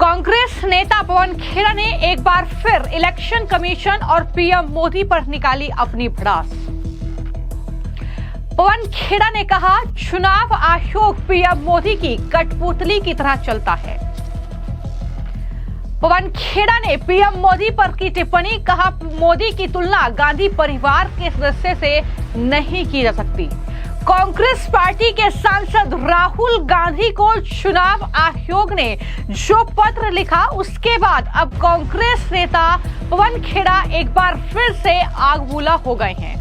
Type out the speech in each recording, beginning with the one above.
कांग्रेस नेता पवन खेड़ा ने एक बार फिर इलेक्शन कमीशन और पीएम मोदी पर निकाली अपनी भड़ास। पवन खेड़ा ने कहा, चुनाव आयोग पीएम मोदी की कठपुतली की तरह चलता है। पवन खेड़ा ने पीएम मोदी पर की टिप्पणी, कहा मोदी की तुलना गांधी परिवार के सदस्य से नहीं की जा सकती। कांग्रेस पार्टी के सांसद राहुल गांधी को चुनाव आयोग ने जो पत्र लिखा, उसके बाद अब कांग्रेस नेता पवन खेड़ा एक बार फिर से आगबूला हो गए हैं।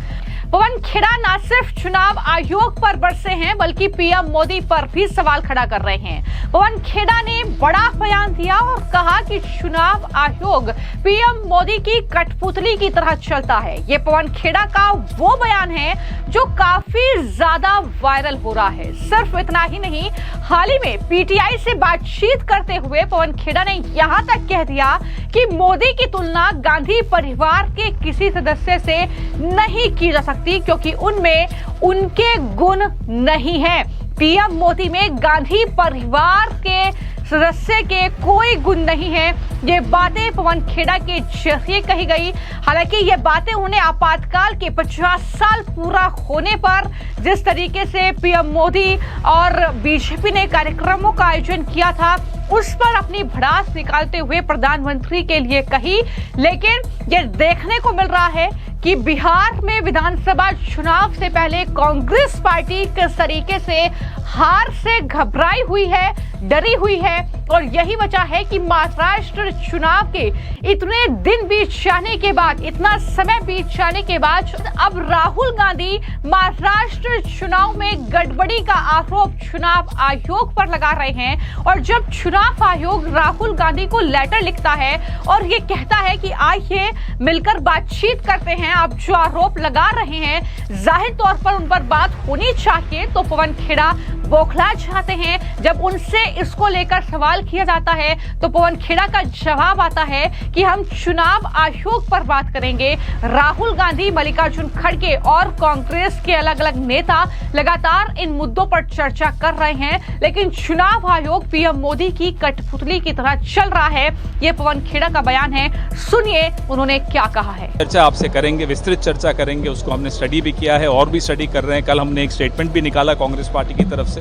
पवन खेड़ा न सिर्फ चुनाव आयोग पर बरसे हैं, बल्कि पीएम मोदी पर भी सवाल खड़ा कर रहे हैं। पवन खेड़ा ने बड़ा बयान दिया और कहा कि चुनाव आयोग पीएम मोदी की कठपुतली की तरह चलता है। ये पवन खेड़ा का वो बयान है जो काफी ज्यादा वायरल हो रहा है। सिर्फ इतना ही नहीं, हाल ही में पीटीआई से बातचीत करते हुए पवन खेड़ा ने यहां तक कह दिया कि मोदी की तुलना गांधी परिवार के किसी सदस्य से नहीं की जा सकती, क्योंकि उनमें उनके गुण नहीं है। पीएम मोदी में गांधी परिवार के सदस्य के कोई गुण नहीं है। ये बातें पवन खेड़ा के जरिए कही गई। हालांकि ये बातें उन्हें आपातकाल के 50 साल पूरा होने पर जिस तरीके से पीएम मोदी और बीजेपी ने कार्यक्रमों का आयोजन किया था, उस पर अपनी भड़ास निकालते हुए प्रधानमंत्री के लिए कही। लेकिन ये देखने को मिल रहा है कि बिहार में विधानसभा चुनाव से पहले कांग्रेस पार्टी किस तरीके से हार से घबराई हुई है, डरी हुई है, और यही वजह है कि महाराष्ट्र चुनाव के इतने दिन बीत जाने के बाद, इतना समय बीत जाने के बाद अब राहुल गांधी महाराष्ट्र चुनाव में गड़बड़ी का आरोप चुनाव आयोग पर लगा रहे हैं। और जब चुनाव आयोग राहुल गांधी को लेटर लिखता है और ये कहता है कि आइए मिलकर बातचीत करते हैं, आप जो आरोप लगा रहे हैं जाहिर तौर पर उन पर बात होनी चाहिए, तो पवन खेड़ा बौखला जाते हैं। जब उनसे इसको लेकर सवाल किया जाता है तो पवन खेड़ा का जवाब आता है कि हम चुनाव आयोग पर बात करेंगे। राहुल गांधी, मल्लिकार्जुन खड़गे और कांग्रेस के अलग अलग नेता लगातार इन मुद्दों पर चर्चा कर रहे हैं, लेकिन चुनाव आयोग पीएम मोदी की कठपुतली की तरह चल रहा है। ये पवन खेड़ा का बयान है, सुनिए उन्होंने क्या कहा है। चर्चा आपसे करेंगे, विस्तृत चर्चा करेंगे, उसको हमने स्टडी भी किया है और भी स्टडी कर रहे हैं। कल हमने एक स्टेटमेंट भी निकाला कांग्रेस पार्टी की तरफ से।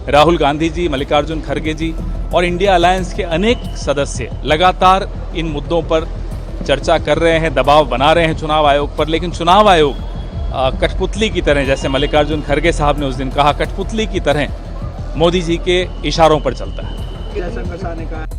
राहुल गांधी जी, मल्लिकार्जुन खड़गे जी और इंडिया अलायंस के अनेक सदस्य लगातार इन मुद्दों पर चर्चा कर रहे हैं, दबाव बना रहे हैं चुनाव आयोग पर। लेकिन चुनाव आयोग कठपुतली की तरह, जैसे मल्लिकार्जुन खड़गे साहब ने उस दिन कहा, कठपुतली की तरह मोदी जी के इशारों पर चलता है।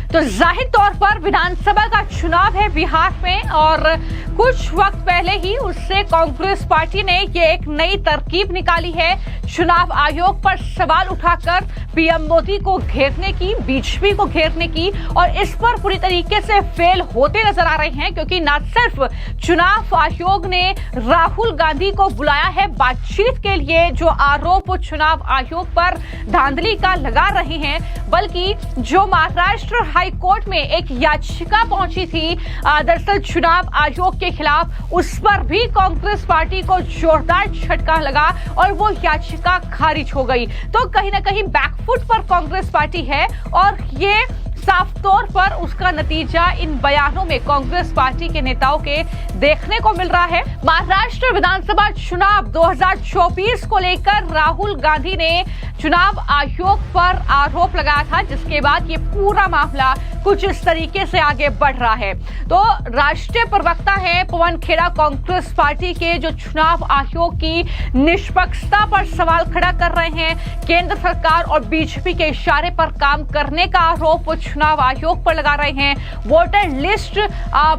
तो जाहिर तौर पर विधानसभा का चुनाव है बिहार में, और कुछ वक्त पहले ही उससे कांग्रेस पार्टी ने ये एक नई तरकीब निकाली है, चुनाव आयोग पर सवाल उठाकर पीएम मोदी को घेरने की, बीजेपी को घेरने की, और इस पर पूरी तरीके से फेल होते नजर आ रहे हैं। क्योंकि न सिर्फ चुनाव आयोग ने राहुल गांधी को बुलाया है बातचीत के लिए, जो आरोप चुनाव आयोग पर धांधली का लगा रहे हैं, बल्कि जो महाराष्ट्र हाई कोर्ट में एक याचिका पहुंची थी दरअसल चुनाव आयोग के खिलाफ, उस पर भी कांग्रेस पार्टी को जोरदार झटका लगा और वो याचिका खारिज हो गई। तो कहीं ना कहीं बैकफुट पर कांग्रेस पार्टी है, और ये साफ तौर पर उसका नतीजा इन बयानों में कांग्रेस पार्टी के नेताओं के देखने को मिल रहा है। महाराष्ट्र विधानसभा चुनाव 2024 को लेकर राहुल गांधी ने चुनाव आयोग पर आरोप लगाया था, जिसके बाद ये पूरा मामला कुछ इस तरीके से आगे बढ़ रहा है। तो राष्ट्रीय प्रवक्ता है पवन खेड़ा कांग्रेस पार्टी के, जो चुनाव आयोग की निष्पक्षता पर सवाल खड़ा कर रहे हैं। केंद्र सरकार और बीजेपी के इशारे पर काम करने का आरोप चुनाव आयोग पर लगा रहे हैं। वोटर लिस्ट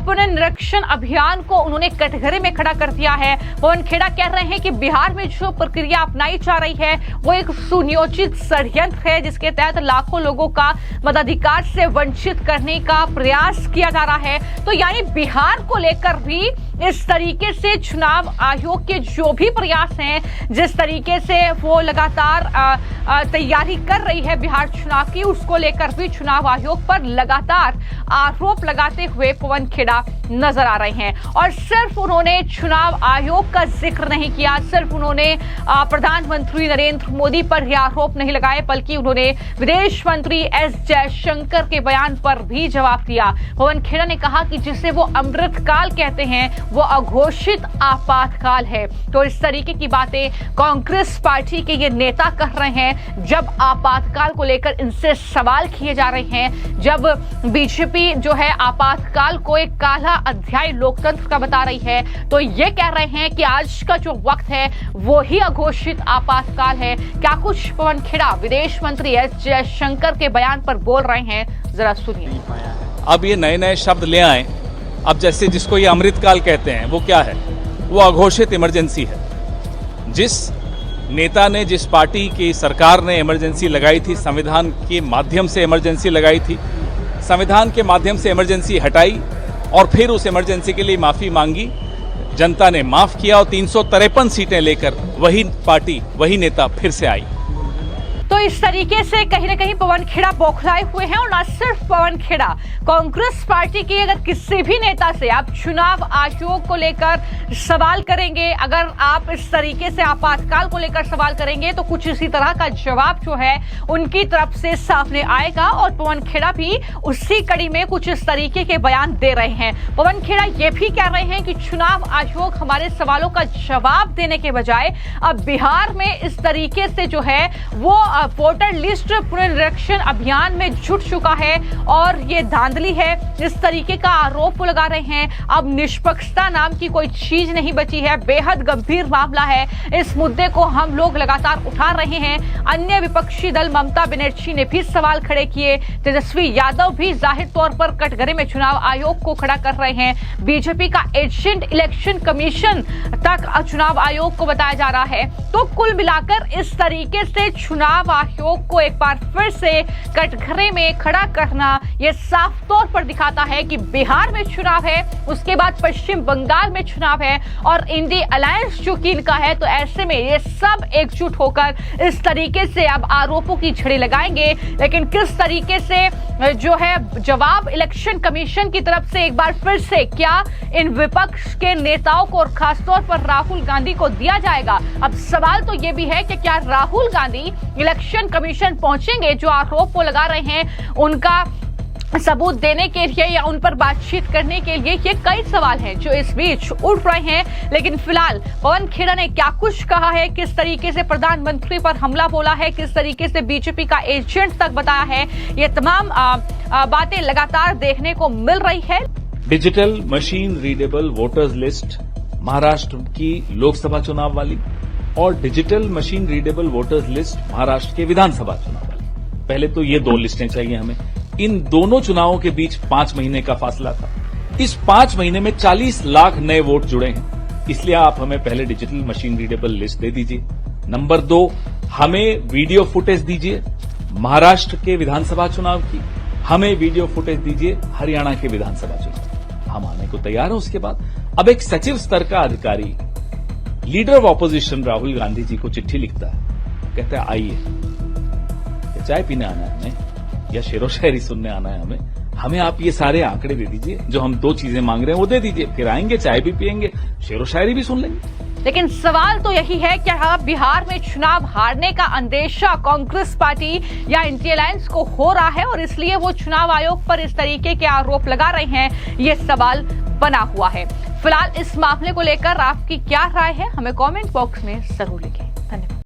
पुनर्निरीक्षण अभियान को उन्होंने कटघरे में खड़ा कर दिया है। पवन खेड़ा कह रहे हैं कि बिहार में जो प्रक्रिया अपनाई जा रही है वो एक सुनियोजित षड्यंत्र है, जिसके तहत लाखों लोगों का मताधिकार से वंचित करने का प्रयास किया जा रहा है। तो यानी बिहार को लेकर भी इस तरीके से चुनाव आयोग के जो भी प्रयास हैं, जिस तरीके से वो लगातार तैयारी कर रही है बिहार चुनाव की, उसको लेकर भी चुनाव आयोग आयोग पर लगातार आरोप लगाते हुए पवन खेड़ा नजर आ रहे हैं। और सिर्फ उन्होंने चुनाव आयोग का जिक्र नहीं किया, सिर्फ उन्होंने प्रधानमंत्री नरेंद्र मोदी पर यह आरोप नहीं लगाए, बल्कि उन्होंने विदेश मंत्री एस जयशंकर के बयान पर भी जवाब दिया। पवन खेड़ा ने कहा कि जिसे वो अमृतकाल कहते हैं वो अघोषित आपातकाल है। तो इस तरीके की बातें कांग्रेस पार्टी के ये नेता कर रहे हैं जब आपातकाल को लेकर इनसे सवाल किए जा रहे हैं, जब बीजेपी जो है आपातकाल को एक काला अध्याय लोकतंत्र का बता रही है, तो ये कह रहे हैं कि आज का जो वक्त है वो ही अघोषित आपातकाल है। क्या कुछ पवन खेड़ा विदेश मंत्री एस जयशंकर के बयान पर बोल रहे हैं, जरा सुनिए। अब ये नए नए शब्द ले आए। अब जैसे जिसको ये अमृतकाल कहते हैं वो क्या है? वो अघोषित इमरजेंसी है। जिस नेता ने, जिस पार्टी की सरकार ने इमरजेंसी लगाई थी, संविधान के माध्यम से इमरजेंसी लगाई थी, संविधान के माध्यम से इमरजेंसी हटाई और फिर उस इमरजेंसी के लिए माफी मांगी, जनता ने माफ किया और 353 सीटें लेकर वही पार्टी, वही नेता फिर से आई। तो इस तरीके से कहीं ना कहीं पवन खेड़ा बौखलाए हुए हैं। और न सिर्फ पवन खेड़ा, कांग्रेस पार्टी के अगर किसी भी नेता से आप चुनाव आयोग को लेकर सवाल करेंगे, अगर आप इस तरीके से आपातकाल को लेकर सवाल करेंगे, तो कुछ इसी तरह का जवाब जो है उनकी तरफ से सामने आएगा। और पवन खेड़ा भी उसी कड़ी में कुछ इस तरीके के बयान दे रहे हैं। पवन खेड़ा ये भी कह रहे हैं कि चुनाव आयोग हमारे सवालों का जवाब देने के बजाय अब बिहार में इस तरीके से जो है वो वोटर लिस्ट पुनरीक्षण अभियान में जुट चुका है और ये धांधली है। इस तरीके का आरोप वो लगा रहे हैं। अब निष्पक्षता नाम की कोई चीज नहीं बची है। बेहद गंभीर मामला है। इस मुद्दे को हम लोग लगातार उठा रहे हैं। अन्य विपक्षी दल ममता बनर्जी ने भी सवाल खड़े किए। तेजस्वी यादव भी जाहिर तौर पर कटघरे में चुनाव आयोग को खड़ा कर रहे हैं। बीजेपी का एजेंट इलेक्शन कमीशन तक चुनाव आयोग को बताया जा रहा है। तो कुल मिलाकर इस तरीके से चुनाव आयोग को एक बार फिर से कटघरे में खड़ा करना यह साफ तौर पर दिखाता है कि बिहार में चुनाव है, उसके बाद पश्चिम बंगाल में चुनाव है और इंडी अलायंस जो कि इनका है। तो ऐसे में ये सब एकजुट होकर इस तरीके से अब आरोपों की छड़ी लगाएंगे। लेकिन किस तरीके से जो है जवाब इलेक्शन कमीशन की तरफ से एक बार फिर से क्या इन विपक्ष के नेताओं को और खासतौर पर राहुल गांधी को दिया जाएगा? अब सवाल तो ये भी है कि क्या राहुल गांधी इलेक्शन कमीशन पहुंचेंगे? जो आरोप वो लगा रहे हैं उनका सबूत देने के लिए या उन पर बातचीत करने के लिए, ये कई सवाल हैं जो इस बीच उठ रहे हैं। लेकिन फिलहाल पवन खेड़ा ने क्या कुछ कहा है, किस तरीके से प्रधानमंत्री पर हमला बोला है, किस तरीके से बीजेपी का एजेंट तक बताया है, ये तमाम बातें लगातार देखने को मिल रही है। Digital machine readable voters list Maharashtra की लोकसभा चुनाव वाली और digital machine readable voters list Maharashtra के विधानसभा चुनाव वाली। पहले तो ये दो लिस्टें चाहिए हमें। इन दोनों चुनावों के बीच 5 महीने का फासला था। इस 5 महीने में 40 लाख नए वोट जुड़े हैं। इसलिए आप हमें पहले डिजिटल मशीन रीडेबल लिस्ट दे दीजिए। नंबर 2, हमें वीडियो फुटेज दीजिए महाराष्ट्र के विधानसभा चुनाव की, हमें वीडियो फुटेज दीजिए हरियाणा के विधानसभा चुनाव। हम आने को तैयार हैं। उसके बाद अब एक सचिव स्तर का अधिकारी leader of opposition Rahul Gandhi ji को चिट्ठी लिखता है, कहता है आइए, चाय पीने आना है हमें या शेरो शायरी सुनने आना है हमें आप ये सारे आंकड़े दे दीजिए, जो हम 2 चीजें मांग रहे हैं वो दे दीजिए, फिर आएंगे, चाय भी पियेंगे, शेरो शायरी भी सुन लेंगे। लेकिन सवाल तो यही है कि बिहार में चुनाव हारने का अंदेशा कांग्रेस पार्टी या इंडी अलायंस को हो रहा है और इसलिए वो चुनाव आयोग पर इस तरीके के आरोप लगा रहे हैं, ये सवाल बना हुआ है। फिलहाल इस मामले को लेकर आपकी क्या राय है, हमें कमेंट बॉक्स में जरूर लिखें। धन्यवाद।